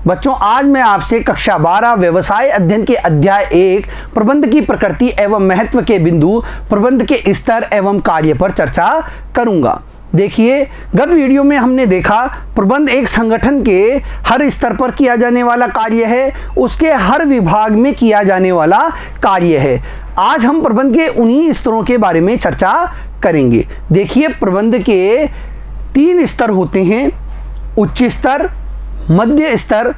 बच्चों, आज मैं आपसे कक्षा 12 व्यवसाय अध्ययन के अध्याय 1 प्रबंध की प्रकृति एवं महत्व के बिंदु, प्रबंध के स्तर एवं कार्य पर चर्चा करूंगा। देखिए, गत वीडियो में हमने देखा प्रबंध एक संगठन के हर स्तर पर किया जाने वाला कार्य है, उसके हर विभाग में किया जाने वाला कार्य है। आज हम प्रबंध के उन्हीं स्तरों के बारे में चर्चा करेंगे। देखिए, प्रबंध के 3 स्तर होते हैं, उच्च स्तर, मध्य स्तर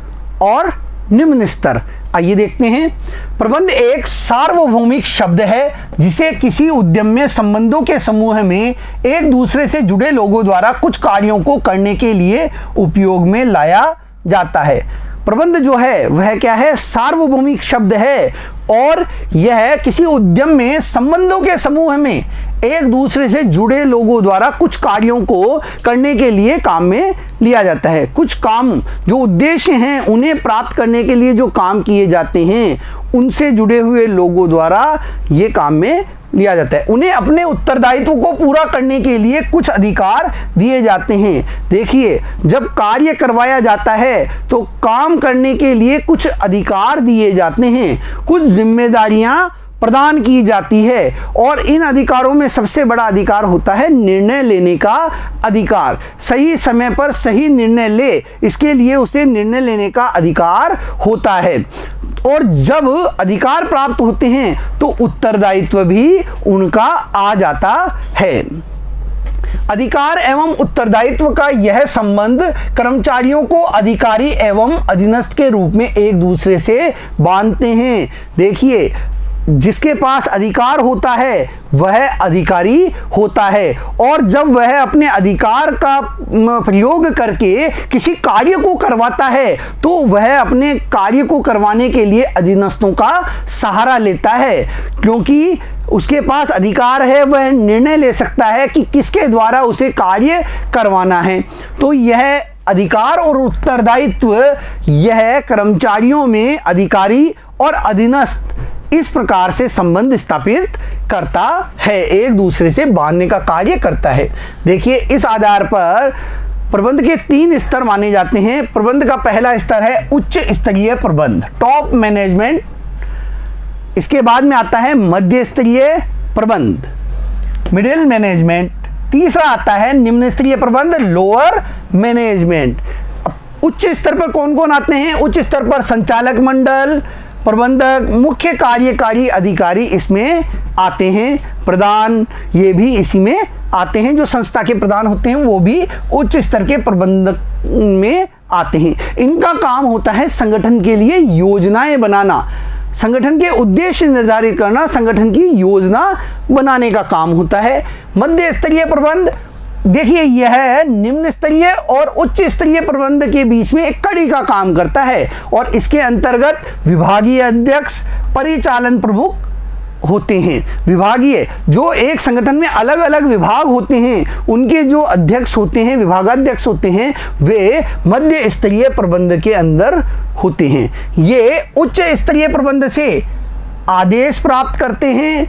और निम्न स्तर। आइए देखते हैं। प्रबंध एक सार्वभौमिक शब्द है जिसे किसी उद्यम में संबंधों के समूह में एक दूसरे से जुड़े लोगों द्वारा कुछ कार्यों को करने के लिए उपयोग में लाया जाता है। प्रबंध जो है वह क्या है? सार्वभौमिक शब्द है और यह किसी उद्यम में संबंधों के समूह में एक दूसरे से जुड़े लोगों द्वारा कुछ कार्यों को करने के लिए काम में लिया जाता है। कुछ काम जो उद्देश्य हैं उन्हें प्राप्त करने के लिए जो काम किए जाते हैं उनसे जुड़े हुए लोगों द्वारा ये काम में लिया जाता है। उन्हें अपने उत्तरदायित्व को पूरा करने के लिए कुछ अधिकार दिए जाते हैं। देखिए, जब कार्य करवाया जाता है तो काम करने के लिए कुछ अधिकार दिए जाते हैं, कुछ जिम्मेदारियां प्रदान की जाती है और इन अधिकारों में सबसे बड़ा अधिकार होता है निर्णय लेने का अधिकार। सही समय पर सही निर्णय ले, इसके लिए उसे निर्णय लेने का अधिकार होता है। और जब अधिकार प्राप्त होते हैं तो उत्तरदायित्व भी उनका आ जाता है। अधिकार एवं उत्तरदायित्व का यह संबंध कर्मचारियों को अधिकारी एवं अधीनस्थ के रूप में एक दूसरे से बांधते हैं। देखिए, जिसके पास अधिकार होता है वह अधिकारी होता है और जब वह अपने अधिकार का प्रयोग करके किसी कार्य को करवाता है तो वह अपने कार्य को करवाने के लिए अधीनस्थों का सहारा लेता है, क्योंकि उसके पास अधिकार है, वह निर्णय ले सकता है कि किसके द्वारा उसे कार्य करवाना है। तो यह अधिकार और उत्तरदायित्व यह कर्मचारियों में अधिकारी और अधीनस्थ इस प्रकार से संबंध स्थापित करता है, एक दूसरे से बांधने का कार्य करता है। देखिए, इस आधार पर प्रबंध के 3 स्तर माने जाते हैं। प्रबंध का पहला स्तर है उच्च स्तरीय प्रबंध, टॉप मैनेजमेंट। इसके बाद में आता है मध्य स्तरीय प्रबंध, मिडिल मैनेजमेंट। तीसरा आता है निम्न स्तरीय प्रबंध, लोअर मैनेजमेंट। उच्च स्तर पर कौन कौन आते हैं? उच्च स्तर पर संचालक मंडल, प्रबंधक, मुख्य कार्यकारी अधिकारी इसमें आते हैं। प्रधान ये भी इसी में आते हैं। जो संस्था के प्रधान होते हैं वो भी उच्च स्तर के प्रबंधक में आते हैं। इनका काम होता है संगठन के लिए योजनाएं बनाना, संगठन के उद्देश्य निर्धारित करना, संगठन की योजना बनाने का काम होता है। मध्य स्तरीय प्रबंध, देखिए, यह निम्न स्तरीय और उच्च स्तरीय प्रबंध के बीच में एक कड़ी का काम करता है और इसके अंतर्गत विभागीय अध्यक्ष, परिचालन प्रमुख होते हैं। विभागीय, जो एक संगठन में अलग अलग विभाग होते हैं उनके जो अध्यक्ष होते हैं, विभागाध्यक्ष होते हैं, वे मध्य स्तरीय प्रबंध के अंदर होते हैं। ये उच्च स्तरीय प्रबंध से आदेश प्राप्त करते हैं,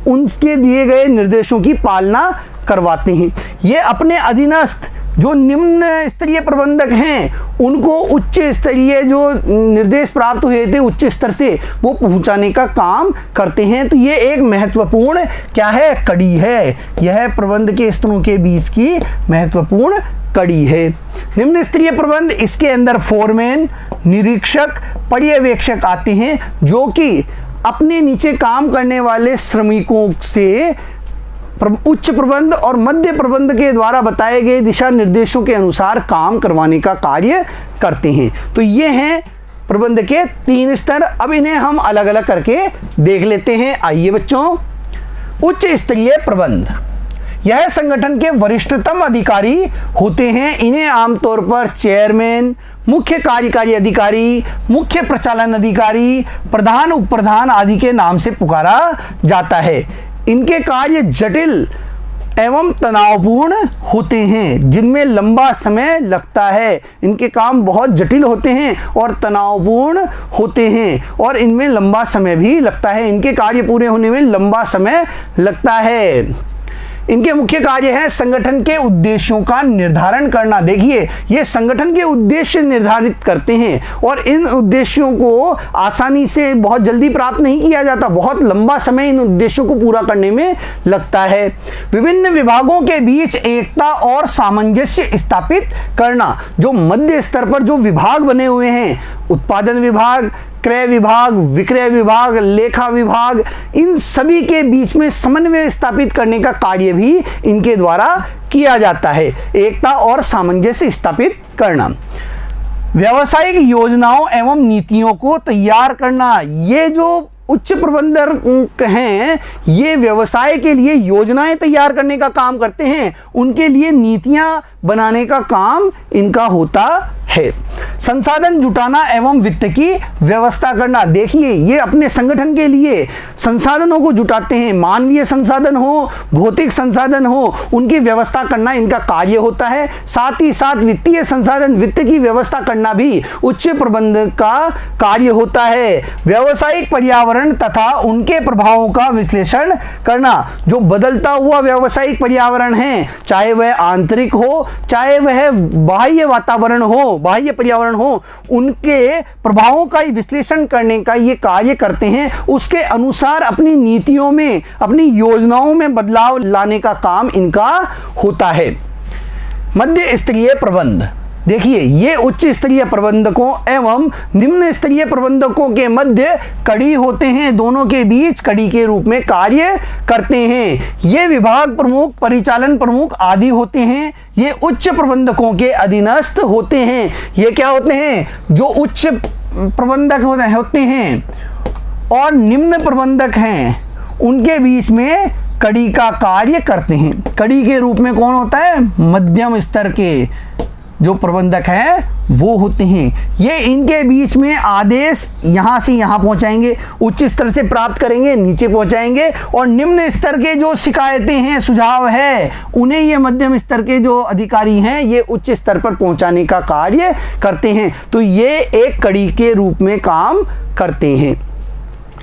उनके दिए गए निर्देशों की पालना करवाते हैं। ये अपने अधीनस्थ जो निम्न स्तरीय प्रबंधक हैं उनको उच्च स्तरीय जो निर्देश प्राप्त हुए थे उच्च स्तर से वो पहुंचाने का काम करते हैं। तो ये एक महत्वपूर्ण क्या है? कड़ी है। यह प्रबंध के स्तरों के बीच की महत्वपूर्ण कड़ी है। निम्न स्तरीय प्रबंध, इसके अंदर फोरमैन, निरीक्षक, पर्यवेक्षक आते हैं जो कि अपने नीचे काम करने वाले श्रमिकों से उच्च प्रबंध और मध्य प्रबंध के द्वारा बताए गए दिशा निर्देशों के अनुसार काम करवाने का कार्य करते हैं। तो ये हैं प्रबंध के 3 स्तर। अब इन्हें हम अलग अलग करके देख लेते हैं। आइए बच्चों, उच्च स्तरीय प्रबंध, यह संगठन के वरिष्ठतम अधिकारी होते हैं। इन्हें आमतौर पर चेयरमैन, मुख्य कार्यकारी अधिकारी, मुख्य प्रचालन अधिकारी, प्रधान, उप प्रधान आदि के नाम से पुकारा जाता है। इनके कार्य जटिल एवं तनावपूर्ण होते हैं, जिनमें लंबा समय लगता है। इनके काम बहुत जटिल होते हैं और तनावपूर्ण होते हैं और इनमें लंबा समय भी लगता है। इनके कार्य पूरे होने में लंबा समय लगता है। इनके मुख्य कार्य हैं संगठन के उद्देश्यों का निर्धारण करना। देखिए, ये संगठन के उद्देश्य निर्धारित करते हैं और इन उद्देश्यों को आसानी से बहुत जल्दी प्राप्त नहीं किया जाता, बहुत लंबा समय इन उद्देश्यों को पूरा करने में लगता है। विभिन्न विभागों के बीच एकता और सामंजस्य स्थापित करना। जो मध्य स्तर पर जो विभाग बने हुए हैं, उत्पादन विभाग, क्रय विभाग, विक्रय विभाग, लेखा विभाग, इन सभी के बीच में समन्वय स्थापित करने का कार्य भी इनके द्वारा किया जाता है। एकता और सामंजस्य स्थापित करना। व्यावसायिक योजनाओं एवं नीतियों को तैयार करना। ये जो उच्च प्रबंधक हैं, ये व्यवसाय के लिए योजनाएं तैयार करने का काम करते हैं, उनके लिए नीतियां बनाने का काम इनका होता है। संसाधन जुटाना एवं वित्त की व्यवस्था करना। देखिए, ये अपने संगठन के लिए संसाधनों को जुटाते हैं, मानवीय संसाधन हो, भौतिक संसाधन हो, उनकी व्यवस्था करना इनका कार्य होता है। साथ ही साथ वित्तीय संसाधन, वित्त की व्यवस्था करना भी उच्च प्रबंधक का कार्य होता है। व्यावसायिक पर्यावरण तथा उनके प्रभावों का विश्लेषण करना। जो बदलता हुआ व्यावसायिक पर्यावरण है, चाहे वह आंतरिक हो, चाहे वह बाह्य वातावरण हो, बाह्य पर्यावरण हो, उनके प्रभावों का विश्लेषण करने का ये कार्य करते हैं। उसके अनुसार अपनी नीतियों में, अपनी योजनाओं में बदलाव लाने का काम इनका होता है। मध्य स्तरीय प्रबंध। देखिए, ये उच्च स्तरीय प्रबंधकों एवं निम्न स्तरीय प्रबंधकों के मध्य कड़ी होते हैं, दोनों के बीच कड़ी के रूप में कार्य करते हैं। ये विभाग प्रमुख, परिचालन प्रमुख आदि होते हैं। ये उच्च प्रबंधकों के अधीनस्थ होते हैं। ये क्या होते हैं? जो उच्च प्रबंधक होते हैं और निम्न प्रबंधक हैं, उनके बीच में कड़ी का कार्य करते हैं। कड़ी के रूप में कौन होता है? मध्यम स्तर के जो प्रबंधक हैं वो होते हैं। ये इनके बीच में आदेश यहाँ से यहाँ पहुँचाएंगे, उच्च स्तर से प्राप्त करेंगे, नीचे पहुँचाएंगे, और निम्न स्तर के जो शिकायतें हैं, सुझाव है, उन्हें ये मध्यम स्तर के जो अधिकारी हैं ये उच्च स्तर पर पहुँचाने का कार्य करते हैं। तो ये एक कड़ी के रूप में काम करते हैं।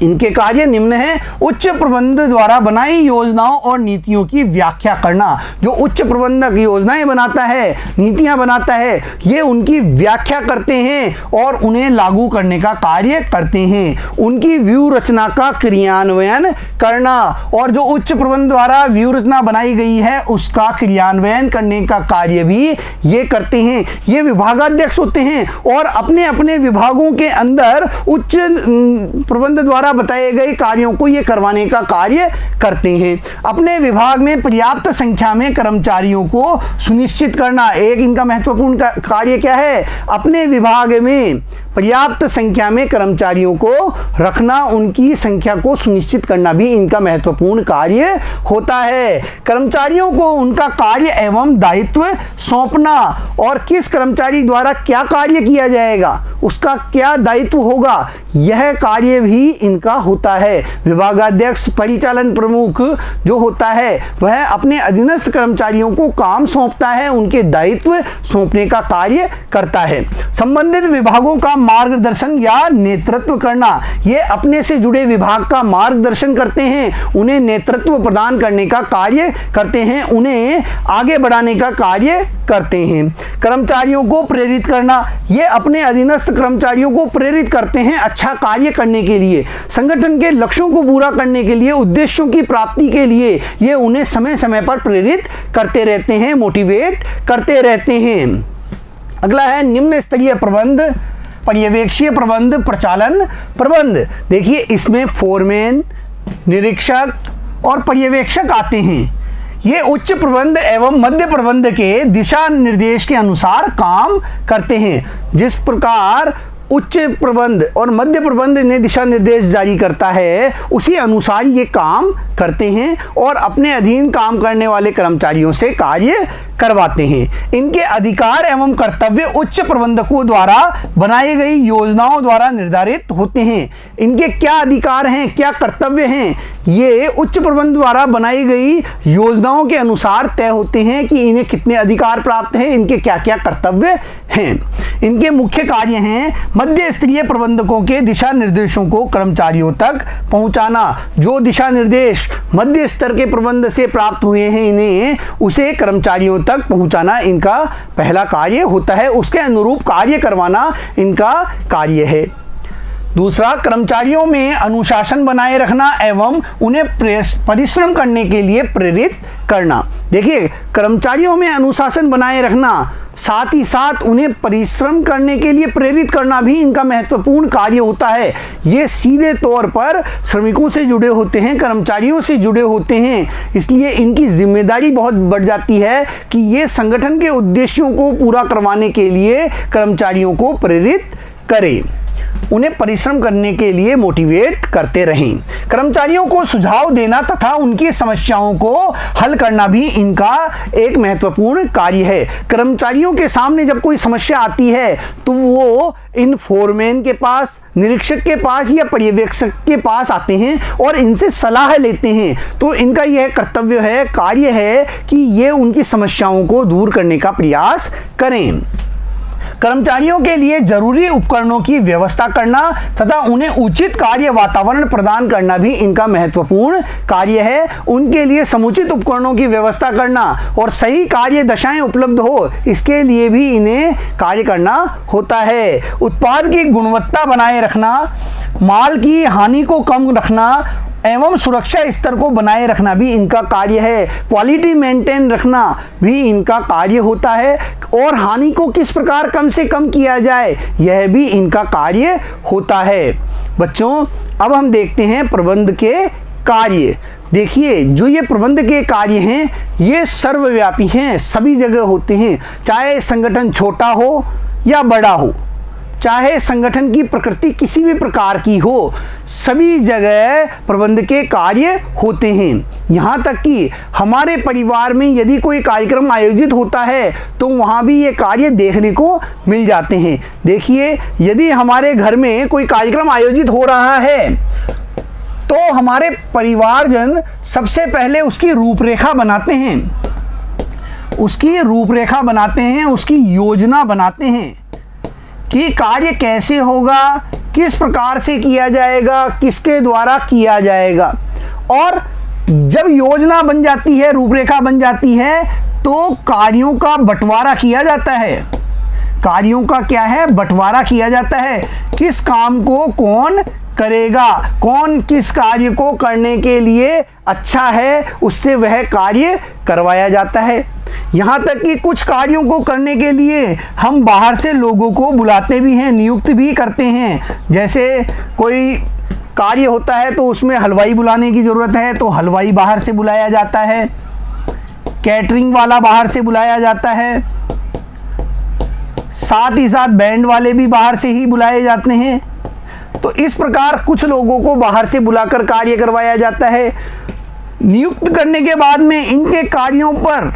इनके कार्य निम्न है। उच्च प्रबंध द्वारा बनाई योजनाओं और नीतियों की व्याख्या करना। जो उच्च प्रबंधक योजनाएं बनाता है, नीतियां बनाता है, ये उनकी व्याख्या करते हैं और उन्हें लागू करने का कार्य करते हैं। उनकी व्यूह रचना का क्रियान्वयन करना, और जो उच्च प्रबंध द्वारा व्यूह रचना बनाई गई है उसका क्रियान्वयन करने का कार्य भी ये करते हैं। ये विभागाध्यक्ष होते हैं और अपने अपने विभागों के अंदर उच्च प्रबंध द्वारा बताए गए कार्यों को ये करवाने का कार्य करते हैं। अपने विभाग में पर्याप्त संख्या में कर्मचारियों को सुनिश्चित करना। एक इनका महत्वपूर्ण कार्य क्या है? अपने विभाग में पर्याप्त संख्या में कर्मचारियों को रखना, उनकी संख्या को सुनिश्चित करना भी इनका महत्वपूर्ण कार्य होता है। कर्मचारियों को उनका कार्य एवं दायित्व सौंपना, और किस कर्मचारी द्वारा क्या कार्य किया जाएगा, उसका क्या दायित्व होगा, यह कार्य भी इनका होता है। विभागाध्यक्ष, परिचालन प्रमुख जो होता है वह अपने अधीनस्थ कर्मचारियों को काम सौंपता है, उनके दायित्व सौंपने का कार्य करता है। संबंधित विभागों का मार्गदर्शन या नेतृत्व करना। ये अपने से जुड़े विभाग का मार्गदर्शन करते हैं, उन्हें नेतृत्व प्रदान करने का कार्य करते हैं, उन्हें आगे बढ़ाने का कार्य करते हैं। कर्मचारियों को प्रेरित करना। ये अपने अधीनस्थ कर्मचारियों को प्रेरित करते हैं अच्छा कार्य करने के लिए, संगठन के लक्ष्यों को पूरा करने के लिए, उद्देश्यों की प्राप्ति के लिए ये उन्हें समय समय पर प्रेरित करते रहते हैं, मोटिवेट करते रहते हैं। अगला है निम्न स्तरीय प्रबंध, पर्यवेक्षीय प्रबंध, प्रचालन प्रबंध। देखिए, इसमें फोरमैन, निरीक्षक और पर्यवेक्षक आते हैं। ये उच्च प्रबंध एवं मध्य प्रबंध के दिशा निर्देश के अनुसार काम करते हैं। जिस प्रकार उच्च प्रबंध और मध्य प्रबंध ने दिशा निर्देश जारी करता है, उसी अनुसार ये काम करते हैं और अपने अधीन काम करने वाले कर्मचारियों से कार्य करवाते हैं। इनके अधिकार एवं कर्तव्य उच्च प्रबंधकों द्वारा बनाई गई योजनाओं द्वारा निर्धारित होते हैं। इनके क्या अधिकार हैं, क्या कर्तव्य हैं, ये उच्च प्रबंध द्वारा बनाई गई योजनाओं के अनुसार तय होते हैं कि इन्हें कितने अधिकार प्राप्त हैं, इनके क्या क्या कर्तव्य हैं। इनके मुख्य कार्य हैं मध्य स्तरीय प्रबंधकों के दिशा निर्देशों को कर्मचारियों तक पहुंचाना। जो दिशा निर्देश मध्य स्तर के प्रबंध से प्राप्त हुए हैं इन्हें उसे कर्मचारियों तक पहुंचाना इनका पहला कार्य होता है, उसके अनुरूप कार्य करवाना इनका कार्य है। दूसरा, कर्मचारियों में अनुशासन बनाए रखना एवं उन्हें परिश्रम करने के लिए प्रेरित करना। देखिए, कर्मचारियों में अनुशासन बनाए रखना, साथ ही साथ उन्हें परिश्रम करने के लिए प्रेरित करना भी इनका महत्वपूर्ण कार्य होता है। ये सीधे तौर पर श्रमिकों से जुड़े होते हैं, कर्मचारियों से जुड़े होते हैं, इसलिए इनकी जिम्मेदारी बहुत बढ़ जाती है कि ये संगठन के उद्देश्यों को पूरा करवाने के लिए कर्मचारियों को प्रेरित करें, उन्हें परिश्रम करने के लिए मोटिवेट करते रहें। कर्मचारियों को सुझाव देना तथा उनकी समस्याओं को हल करना भी इनका एक महत्वपूर्ण कार्य है। कर्मचारियों के सामने जब कोई समस्या आती है तो वो इन फोरमैन के पास, निरीक्षक के पास या पर्यवेक्षक के पास आते हैं और इनसे सलाह लेते हैं। तो इनका यह कर्तव्य है, कार्य है कि ये उनकी समस्याओं को दूर करने का प्रयास करें। कर्मचारियों के लिए जरूरी उपकरणों की व्यवस्था करना तथा उन्हें उचित कार्य वातावरण प्रदान करना भी इनका महत्वपूर्ण कार्य है। उनके लिए समुचित उपकरणों की व्यवस्था करना और सही कार्य दशाएं उपलब्ध हो, इसके लिए भी इन्हें कार्य करना होता है। उत्पाद की गुणवत्ता बनाए रखना, माल की हानि को कम रखना एवं सुरक्षा स्तर को बनाए रखना भी इनका कार्य है। क्वालिटी मेंटेन रखना भी इनका कार्य होता है और हानि को किस प्रकार कम से कम किया जाए यह भी इनका कार्य होता है। बच्चों, अब हम देखते हैं प्रबंध के कार्य। देखिए, जो ये प्रबंध के कार्य हैं ये सर्वव्यापी हैं, सभी जगह होते हैं, चाहे संगठन छोटा हो या बड़ा हो, चाहे संगठन की प्रकृति किसी भी प्रकार की हो, सभी जगह प्रबंध के कार्य होते हैं। यहाँ तक कि हमारे परिवार में यदि कोई कार्यक्रम आयोजित होता है तो वहाँ भी ये कार्य देखने को मिल जाते हैं। देखिए, यदि हमारे घर में कोई कार्यक्रम आयोजित हो रहा है तो हमारे परिवारजन सबसे पहले उसकी रूपरेखा बनाते हैं, उसकी योजना बनाते हैं कि कार्य कैसे होगा, किस प्रकार से किया जाएगा, किसके द्वारा किया जाएगा। और जब योजना बन जाती है, रूपरेखा बन जाती है, तो कार्यों का बंटवारा किया जाता है। कार्यों का क्या है? बंटवारा किया जाता है। किस काम को कौन करेगा, कौन किस कार्य को करने के लिए अच्छा है, उससे वह कार्य करवाया जाता है। यहाँ तक कि कुछ कार्यों को करने के लिए हम बाहर से लोगों को बुलाते भी हैं, नियुक्त भी करते हैं। जैसे कोई कार्य होता है तो उसमें हलवाई बुलाने की ज़रूरत है तो हलवाई बाहर से बुलाया जाता है, कैटरिंग वाला बाहर से बुलाया जाता है, साथ ही साथ बैंड वाले भी बाहर से ही बुलाए जाते हैं। तो इस प्रकार कुछ लोगों को बाहर से बुलाकर कार्य करवाया जाता है। नियुक्त करने के बाद में इनके कार्यों पर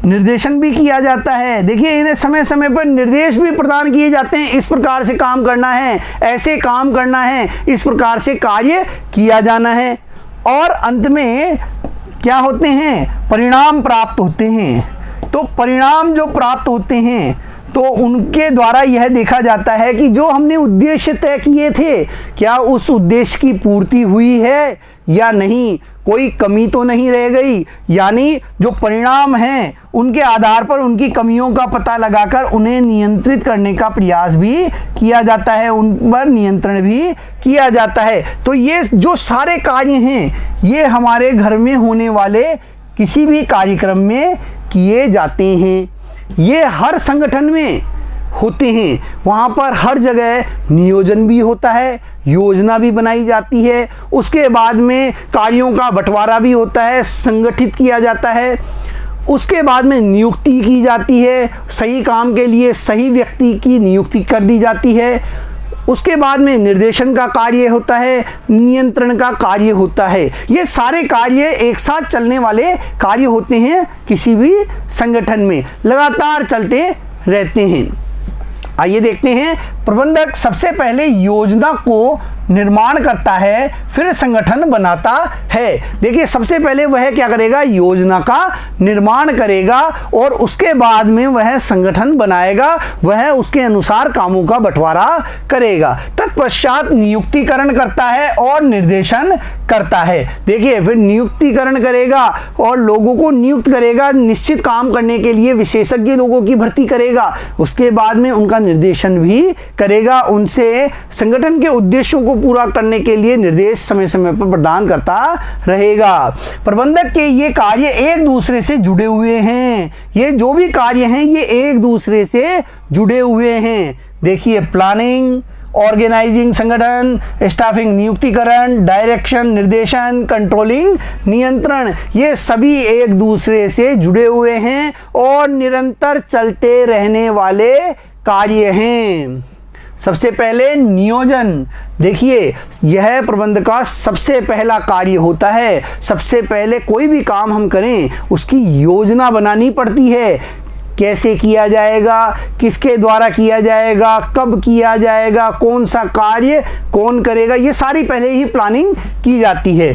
निर्देशन भी किया जाता है। देखिए, इन्हें समय समय पर निर्देश भी प्रदान किए जाते हैं, इस प्रकार से काम करना है, ऐसे काम करना है, इस प्रकार से कार्य किया जाना है। और अंत में क्या होते हैं? परिणाम प्राप्त होते हैं। तो परिणाम जो प्राप्त होते हैं तो उनके द्वारा यह देखा जाता है कि जो हमने उद्देश्य तय किए थे क्या उस उद्देश्य की पूर्ति हुई है या नहीं, कोई कमी तो नहीं रह गई। यानी जो परिणाम हैं उनके आधार पर उनकी कमियों का पता लगाकर उन्हें नियंत्रित करने का प्रयास भी किया जाता है, उन पर नियंत्रण भी किया जाता है। तो ये जो सारे कार्य हैं ये हमारे घर में होने वाले किसी भी कार्यक्रम में किए जाते हैं। ये हर संगठन में होते हैं, वहाँ पर हर जगह नियोजन भी होता है, योजना भी बनाई जाती है, उसके बाद में कार्यों का बंटवारा भी होता है, संगठित किया जाता है, उसके बाद में नियुक्ति की जाती है, सही काम के लिए सही व्यक्ति की नियुक्ति कर दी जाती है, उसके बाद में निर्देशन का कार्य होता है, नियंत्रण का कार्य होता है। ये सारे कार्य एक साथ चलने वाले कार्य होते हैं, किसी भी संगठन में लगातार चलते रहते हैं। आइए देखते हैं, प्रबंधक सबसे पहले योजना को निर्माण करता है, फिर संगठन बनाता है। देखिए सबसे पहले वह क्या करेगा, योजना का निर्माण करेगा और उसके बाद में वह संगठन बनाएगा, वह उसके अनुसार कामों का बंटवारा करेगा। तत्पश्चात नियुक्तिकरण करता है और निर्देशन करता है। देखिए फिर नियुक्तिकरण करेगा और लोगों को नियुक्त करेगा, निश्चित काम करने के लिए विशेषज्ञ लोगों की भर्ती करेगा, उसके बाद में उनका निर्देशन भी करेगा, उनसे संगठन के उद्देश्यों को पूरा करने के लिए निर्देश समय समय पर प्रदान करता रहेगा। प्रबंधक के ये कार्य एक दूसरे से जुड़े हुए हैं, ये जो भी कार्य हैं ये एक दूसरे से जुड़े हुए हैं। देखिए प्लानिंग, ऑर्गेनाइजिंग संगठन, स्टाफिंग नियुक्तिकरण, डायरेक्शन निर्देशन, कंट्रोलिंग नियंत्रण, ये सभी एक दूसरे से जुड़े हुए हैं और निरंतर चलते रहने वाले कार्य हैं। सबसे पहले नियोजन, देखिए यह प्रबंधक का सबसे पहला कार्य होता है। सबसे पहले कोई भी काम हम करें उसकी योजना बनानी पड़ती है, कैसे किया जाएगा, किसके द्वारा किया जाएगा, कब किया जाएगा, कौन सा कार्य कौन करेगा, ये सारी पहले ही प्लानिंग की जाती है।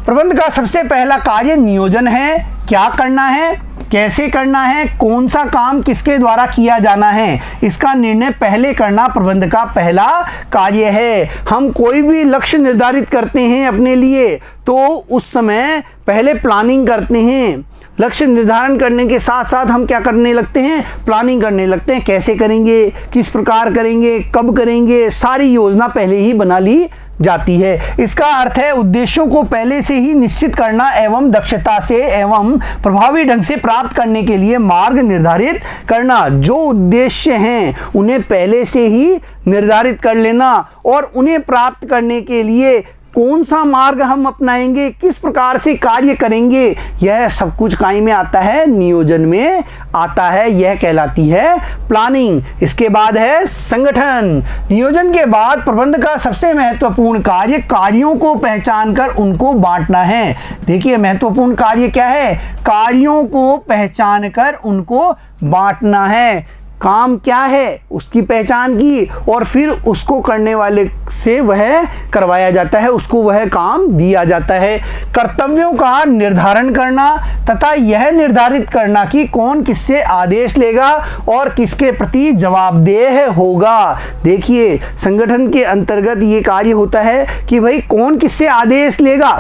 प्रबंधक का सबसे पहला कार्य नियोजन है, क्या करना है, कैसे करना है, कौन सा काम किसके द्वारा किया जाना है, इसका निर्णय पहले करना प्रबंधक का पहला कार्य है। हम कोई भी लक्ष्य निर्धारित करते हैं अपने लिए तो उस समय पहले प्लानिंग करते हैं। लक्ष्य निर्धारण करने के साथ साथ हम क्या करने लगते हैं, प्लानिंग करने लगते हैं, कैसे करेंगे, किस प्रकार करेंगे, कब करेंगे, सारी योजना पहले ही बना ली जाती है। इसका अर्थ है उद्देश्यों को पहले से ही निश्चित करना एवं दक्षता से एवं प्रभावी ढंग से प्राप्त करने के लिए मार्ग निर्धारित करना। जो उद्देश्य हैं उन्हें पहले से ही निर्धारित कर लेना और उन्हें प्राप्त करने के लिए कौन सा मार्ग हम अपनाएंगे, किस प्रकार से कार्य करेंगे, यह सब कुछ काय में आता है, नियोजन में आता है। यह कहलाती है प्लानिंग। इसके बाद है संगठन। नियोजन के बाद प्रबंधक का सबसे महत्वपूर्ण कार्य कार्यों को पहचान कर उनको बांटना है। देखिए महत्वपूर्ण कार्य क्या है, कार्यों को पहचान कर उनको बांटना है। काम क्या है उसकी पहचान की और फिर उसको करने वाले से वह करवाया जाता है, उसको वह काम दिया जाता है। कर्तव्यों का निर्धारण करना तथा यह निर्धारित करना कि कौन किससे आदेश लेगा और किसके प्रति जवाबदेह होगा। देखिए संगठन के अंतर्गत ये कार्य होता है कि भाई कौन किससे आदेश लेगा,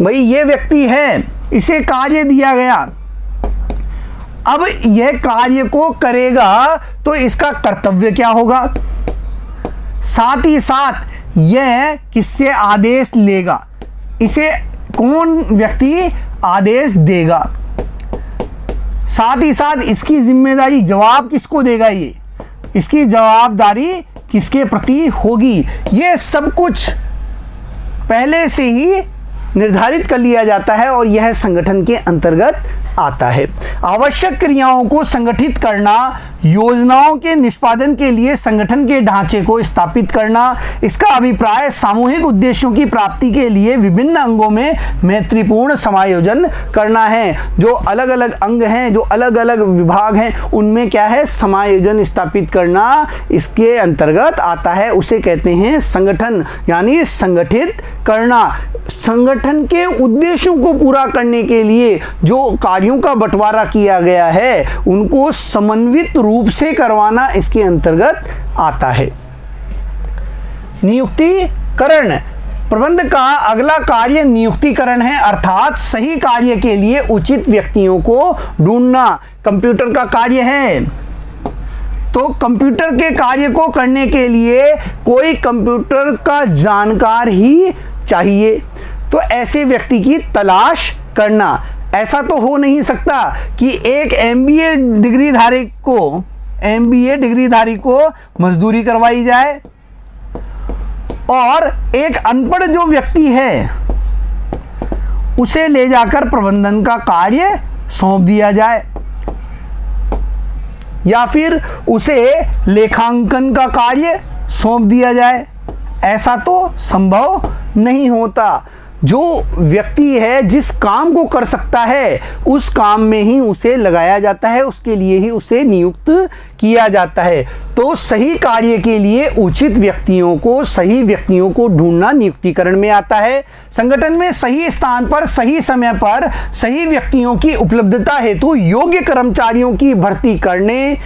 भाई ये व्यक्ति है, इसे कार्य दिया गया, अब यह कार्य को करेगा तो इसका कर्तव्य क्या होगा, साथ ही साथ यह किससे आदेश लेगा, इसे कौन व्यक्ति आदेश देगा, साथ ही साथ इसकी जिम्मेदारी, जवाब किसको देगा, ये इसकी जवाबदारी किसके प्रति होगी, ये सब कुछ पहले से ही निर्धारित कर लिया जाता है और यह संगठन के अंतर्गत आता है। आवश्यक क्रियाओं को संगठित करना, योजनाओं के निष्पादन के लिए संगठन के ढांचे को स्थापित करना। इसका अभिप्राय सामूहिक उद्देश्यों की प्राप्ति के लिए विभिन्न अंगों में मैत्रीपूर्ण समायोजन करना है। जो अलग अलग अंग हैं, जो अलग अलग विभाग हैं, उनमें क्या है, समायोजन स्थापित करना इसके अंतर्गत आता है। उसे कहते हैं संगठन, यानी संगठित करना। संगठन के उद्देश्यों को पूरा करने के लिए जो कार्यों का बंटवारा किया गया है उनको समन्वित रूप से करवाना इसके अंतर्गत आता है। नियुक्तिकरण। प्रबंधक का अगला कार्य नियुक्तिकरण है, अर्थात सही कार्य के लिए उचित व्यक्तियों को ढूंढना। कंप्यूटर का कार्य है तो कंप्यूटर के कार्य को करने के लिए कोई कंप्यूटर का जानकार ही चाहिए, तो ऐसे व्यक्ति की तलाश करना। ऐसा तो हो नहीं सकता कि एक MBA डिग्रीधारी को मजदूरी करवाई जाए और एक अनपढ़ जो व्यक्ति है उसे ले जाकर प्रबंधन का कार्य सौंप दिया जाए या फिर उसे लेखांकन का कार्य सौंप दिया जाए। ऐसा तो संभव नहीं होता। जो व्यक्ति है जिस काम को कर सकता है उस काम में ही उसे लगाया जाता है, उसके लिए ही उसे नियुक्त किया जाता है। तो सही कार्य के लिए उचित व्यक्तियों को, सही व्यक्तियों को ढूंढना नियुक्तिकरण में आता है। संगठन में सही स्थान पर सही समय पर सही व्यक्तियों की उपलब्धता हेतु योग्य कर्मचारियों की भर्ती करने,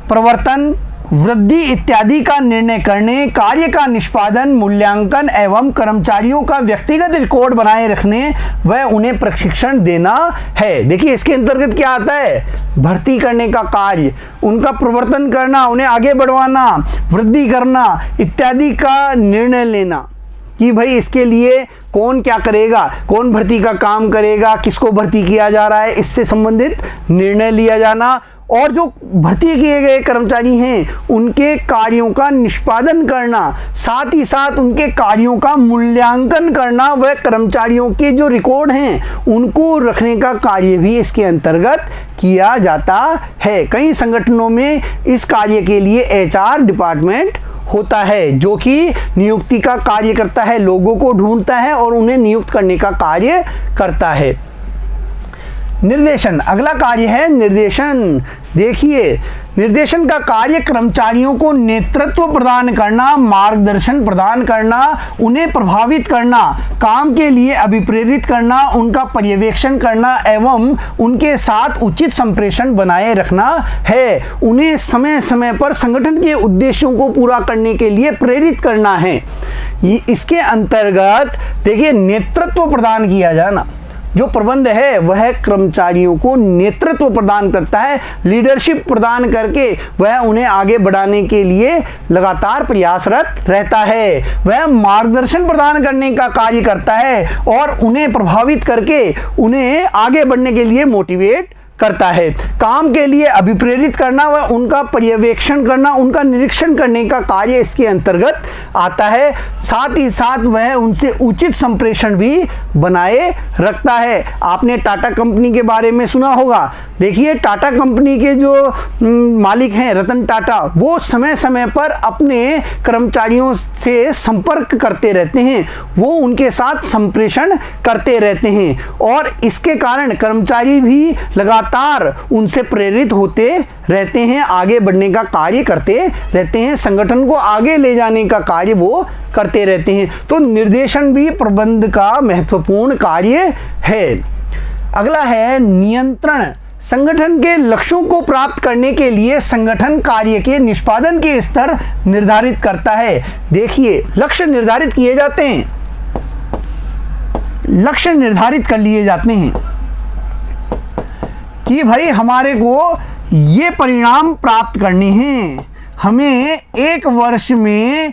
प्रवर्तन, वृद्धि इत्यादि का निर्णय करने, कार्य का निष्पादन, मूल्यांकन एवं कर्मचारियों का व्यक्तिगत रिकॉर्ड बनाए रखने व उन्हें प्रशिक्षण देना है। देखिए इसके अंतर्गत क्या आता है, भर्ती करने का कार्य, उनका प्रवर्तन करना, उन्हें आगे बढ़वाना, वृद्धि करना इत्यादि का निर्णय लेना कि भाई इसके लिए कौन क्या करेगा, कौन भर्ती का काम करेगा, किसको भर्ती किया जा रहा है, इससे संबंधित निर्णय लिया जाना, और जो भर्ती किए गए कर्मचारी हैं उनके कार्यों का निष्पादन करना, साथ ही साथ उनके कार्यों का मूल्यांकन करना व कर्मचारियों के जो रिकॉर्ड हैं उनको रखने का कार्य भी इसके अंतर्गत किया जाता है। कई संगठनों में इस कार्य के लिए HR डिपार्टमेंट होता है जो कि नियुक्ति का कार्य करता है, लोगों को ढूंढता है और उन्हें नियुक्त करने का कार्य करता है। निर्देशन, अगला कार्य है निर्देशन। देखिए निर्देशन का कार्य कर्मचारियों को नेतृत्व प्रदान करना, मार्गदर्शन प्रदान करना, उन्हें प्रभावित करना, काम के लिए अभिप्रेरित करना, उनका पर्यवेक्षण करना एवं उनके साथ उचित संप्रेषण बनाए रखना है। उन्हें समय समय पर संगठन के उद्देश्यों को पूरा करने के लिए प्रेरित करना है। इसके अंतर्गत देखिए नेतृत्व प्रदान किया जाना, जो प्रबंध है वह कर्मचारियों को नेतृत्व प्रदान करता है, लीडरशिप प्रदान करके वह उन्हें आगे बढ़ाने के लिए लगातार प्रयासरत रहता है। वह मार्गदर्शन प्रदान करने का कार्य करता है और उन्हें प्रभावित करके उन्हें आगे बढ़ने के लिए मोटिवेट करता है। काम के लिए अभिप्रेरित करना व उनका पर्यवेक्षण करना, उनका निरीक्षण करने का कार्य इसके अंतर्गत आता है। साथ ही साथ वह उनसे उचित संप्रेषण भी बनाए रखता है। आपने टाटा कंपनी के बारे में सुना होगा। देखिए टाटा कंपनी के जो मालिक हैं रतन टाटा, वो समय समय पर अपने कर्मचारियों से संपर्क करते रहते हैं, वो उनके साथ संप्रेषण करते रहते हैं और इसके कारण कर्मचारी भी लगातार उनसे प्रेरित होते रहते हैं, आगे बढ़ने का कार्य करते रहते हैं, संगठन को आगे ले जाने का कार्य वो करते रहते हैं। तो निर्देशन भी प्रबंध का महत्वपूर्ण कार्य है। अगला है नियंत्रण। संगठन के लक्ष्यों को प्राप्त करने के लिए संगठन कार्य के निष्पादन के स्तर निर्धारित करता है। देखिए लक्ष्य निर्धारित किए जाते हैं, लक्ष्य निर्धारित कर लिए जाते हैं कि भाई हमारे को ये परिणाम प्राप्त करने हैं, हमें एक वर्ष में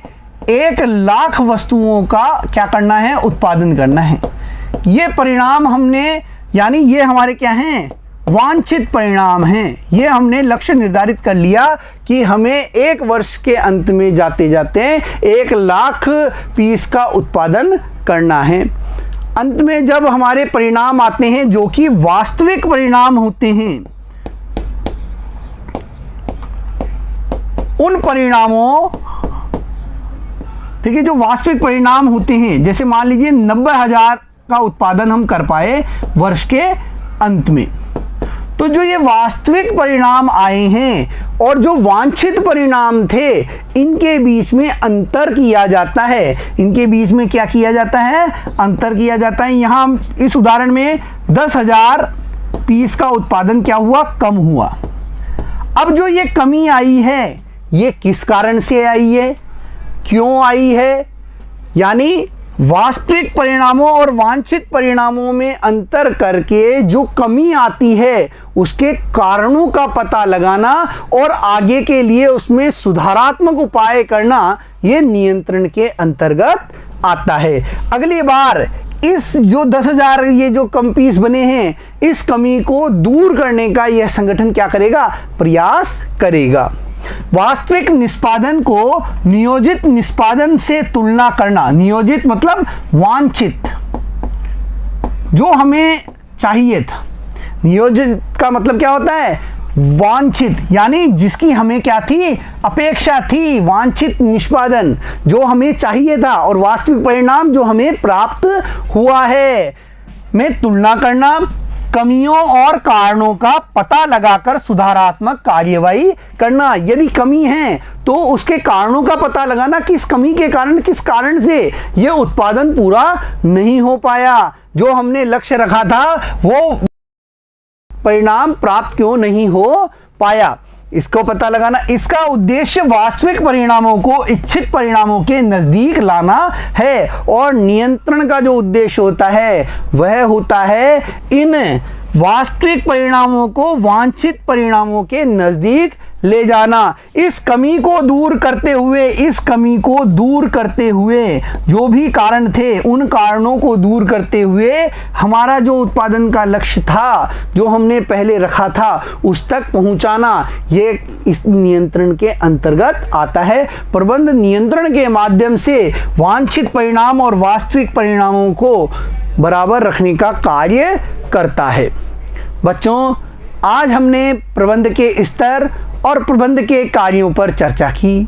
1,00,000 वस्तुओं का क्या करना है, उत्पादन करना है। ये परिणाम हमने, यानी ये हमारे क्या हैं, वांछित परिणाम हैं। ये हमने लक्ष्य निर्धारित कर लिया कि हमें एक वर्ष के अंत में जाते जाते 1,00,000 पीस का उत्पादन करना है। अंत में जब हमारे परिणाम आते हैं जो कि वास्तविक परिणाम होते हैं, उन परिणामों, देखिए जो वास्तविक परिणाम होते हैं, जैसे मान लीजिए 90,000 का उत्पादन हम कर पाए वर्ष के अंत में, तो जो ये वास्तविक परिणाम आए हैं और जो वांछित परिणाम थे इनके बीच में अंतर किया जाता है। इनके बीच में क्या किया जाता है, अंतर किया जाता है। यहाँ इस उदाहरण में 10,000 पीस का उत्पादन क्या हुआ, कम हुआ। अब जो ये कमी आई है ये किस कारण से आई है, क्यों आई है, यानी वास्तविक परिणामों और वांछित परिणामों में अंतर करके जो कमी आती है उसके कारणों का पता लगाना और आगे के लिए उसमें सुधारात्मक उपाय करना, ये नियंत्रण के अंतर्गत आता है। अगली बार इस जो 10,000 ये जो कम पीस बने हैं, इस कमी को दूर करने का यह संगठन क्या करेगा, प्रयास करेगा। वास्तविक निष्पादन को नियोजित निष्पादन से तुलना करना। नियोजित मतलब वांछित, जो हमें चाहिए था। नियोजित का मतलब क्या होता है, वांछित यानी जिसकी हमें क्या थी, अपेक्षा थी, वांछित निष्पादन जो हमें चाहिए था और वास्तविक परिणाम जो हमें प्राप्त हुआ है, में तुलना करना, कमियों और कारणों का पता लगाकर सुधारात्मक कार्यवाही करना। यदि कमी है तो उसके कारणों का पता लगाना, किस कमी के कारण, किस कारण से यह उत्पादन पूरा नहीं हो पाया, जो हमने लक्ष्य रखा था वो परिणाम प्राप्त क्यों नहीं हो पाया, इसको पता लगाना। इसका उद्देश्य वास्तविक परिणामों को इच्छित परिणामों के नजदीक लाना है और नियंत्रण का जो उद्देश्य होता है वह होता है इन वास्तविक परिणामों को वांछित परिणामों के नजदीक ले जाना। इस कमी को दूर करते हुए जो भी कारण थे उन कारणों को दूर करते हुए हमारा जो उत्पादन का लक्ष्य था, जो हमने पहले रखा था, उस तक पहुंचाना, ये इस नियंत्रण के अंतर्गत आता है। प्रबंध नियंत्रण के माध्यम से वांछित परिणाम और वास्तविक परिणामों को बराबर रखने का कार्य करता है। बच्चों, आज हमने प्रबंध के स्तर और प्रबंध के कार्यों पर चर्चा की।